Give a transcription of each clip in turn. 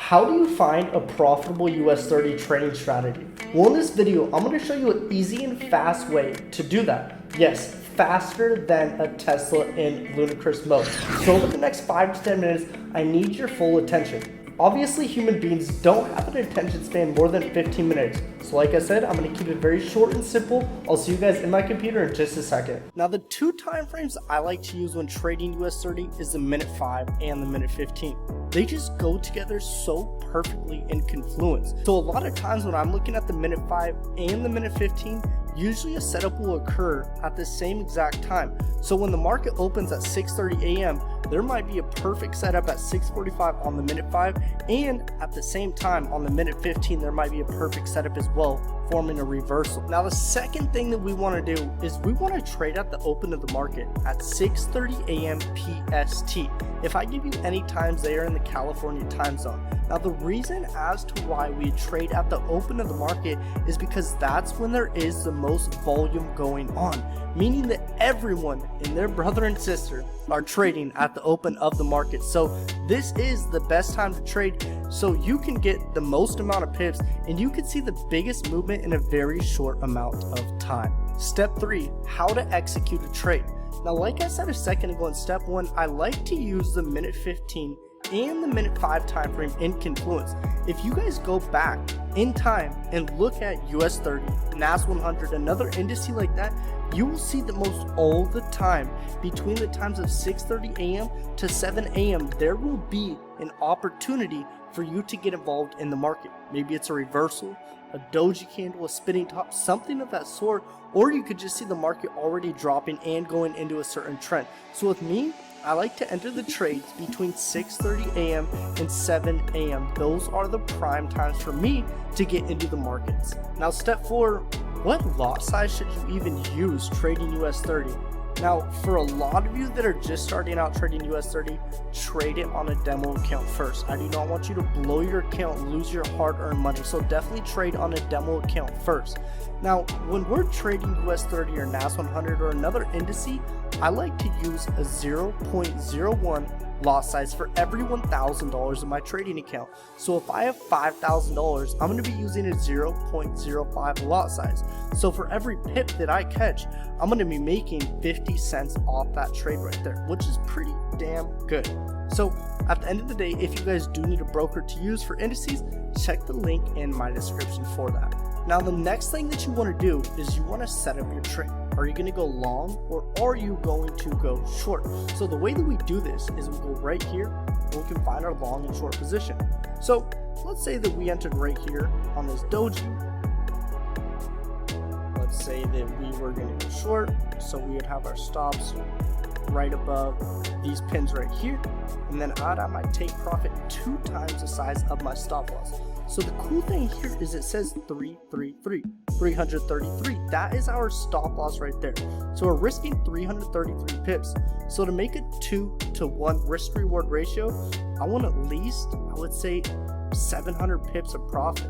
How do you find a profitable US30 trading strategy? Well, in this video, I'm going to show you an easy and fast way to do that. Yes, faster than a Tesla in ludicrous mode. So over the next 5 to 10 minutes, I need your full attention. Obviously, human beings don't have an attention span more than 15 minutes. So like I said, I'm going to keep it very short and simple. I'll see you guys in my computer in just a second. Now, the two time frames I like to use when trading US30 is the minute 5 and the minute 15. They just go together so perfectly in confluence. So a lot of times when I'm looking at the minute 5 and the minute 15, usually a setup will occur at the same exact time. So when the market opens at 6:30 a.m., there might be a perfect setup at 6:45 on the minute 5, and at the same time on the minute 15 there might be a perfect setup as well, forming a reversal. Now the second thing that we want to do is we want to trade at the open of the market at 6:30 a.m. PST. If I give you any times, they are in the California time zone. Now the reason as to why we trade at the open of the market is because that's when there is the most volume going on, meaning that everyone and their brother and sister are trading at the open of the market. So this is the best time to trade, so you can get the most amount of pips and you can see the biggest movement in a very short amount of time. Step 3, how to execute a trade. Now, like I said a second ago in step 1, I like to use the minute 15 and the minute 5 time frame in confluence. If you guys go back in time and look at US30, NAS100, another indice like that, you will see that most all the time between the times of 6:30 a.m. to 7 a.m. there will be an opportunity for you to get involved in the market. Maybe it's a reversal, a doji candle, a spinning top, something of that sort, or you could just see the market already dropping and going into a certain trend. So with me, I like to enter the trades between 6:30 a.m. and 7 a.m. Those are the prime times for me to get into the markets. Now step 4, what lot size should you even use trading US30? Now, for a lot of you that are just starting out trading US30, trade it on a demo account first. I do not want you to blow your account and lose your hard-earned money, so definitely trade on a demo account first. Now, when we're trading US30 or NAS100 or another indice, I like to use a 0.01 lot size for every $1,000 in my trading account. So if I have $5,000, I'm going to be using a 0.05 lot size. So for every pip that I catch, I'm going to be making 50 cents off that trade right there, which is pretty damn good. So at the end of the day, if you guys do need a broker to use for indices, check the link in my description for that. Now the next thing that you want to do is you want to set up your trade. Are you going to go long or are you going to go short? So the way that we do this is we go right here and we can find our long and short position. So let's say that we entered right here on this doji. Let's say that we were going to go short, so we would have our stops right above these pins right here, and then I'd have my take profit 2 times the size of my stop loss. So the cool thing here is it says 333. That is our stop loss right there. So we're risking 333 pips. So to make a 2-to-1 risk reward ratio, I want at least, I would say, 700 pips of profit.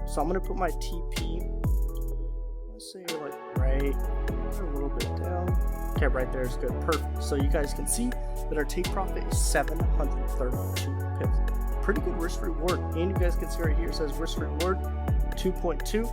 So I'm going to put my TP, let's say like right a little bit down. Okay, right there is good. Perfect. So you guys can see that our take profit is 732 pips. Pretty good risk reward, and you guys can see right here it says risk reward 2.2,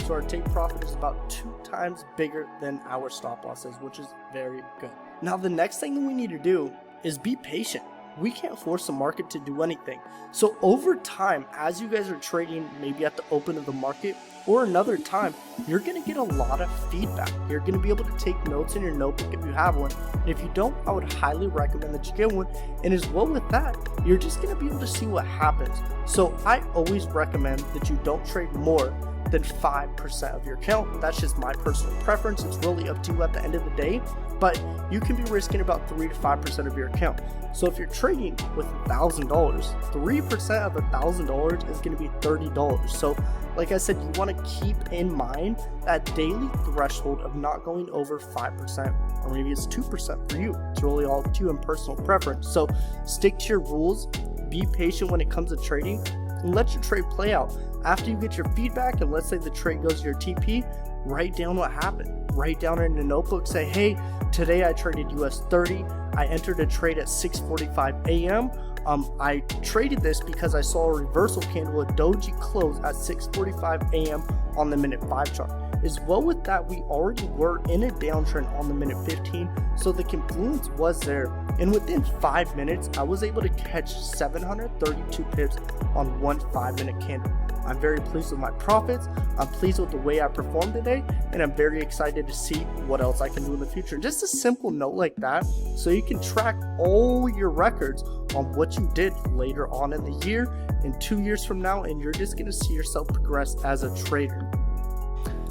so our take profit is about 2 times bigger than our stop losses, which is very good. Now the next thing that we need to do is be patient. We can't force the market to do anything. So over time, as you guys are trading maybe at the open of the market or another time, you're going to get a lot of feedback. You're going to be able to take notes in your notebook if you have one. And if you don't, I would highly recommend that you get one. And as well with that, you're just going to be able to see what happens. So I always recommend that you don't trade more than 5% of your account. That's just my personal preference. It's really up to you at the end of the day, but you can be risking about 3 to 5% of your account. So if you're trading with $1,000, 3% of $1,000 is going to be $30. So like I said, you want to keep in mind that daily threshold of not going over 5%, or maybe it's 2% for you. It's really all up to you and personal preference. So stick to your rules, be patient when it comes to trading, and let your trade play out. After you get your feedback, and let's say the trade goes to your TP, write down what happened. Write down in a notebook, say, hey, today I traded US30. I entered a trade at 6:45 a.m. I traded this because I saw a reversal candle, a doji close at 6:45 a.m. on the minute 5 chart. As well with that, we already were in a downtrend on the minute 15, so the confluence was there, and within 5 minutes I was able to catch 732 pips on one 5-minute candle. I'm very pleased with my profits, I'm pleased with the way I performed today, and I'm very excited to see what else I can do in the future. Just a simple note like that, so you can track all your records on what you did later on in the year and 2 years from now, and you're just going to see yourself progress as a trader.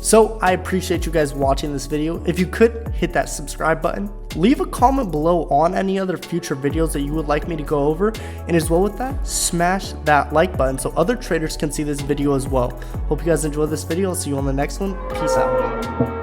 So I appreciate you guys watching this video. If you could hit that subscribe button, leave a comment below on any other future videos that you would like me to go over, and as well with that, smash that like button so other traders can see this video as well. Hope you guys enjoyed this video. I'll see you on the next one. Peace out.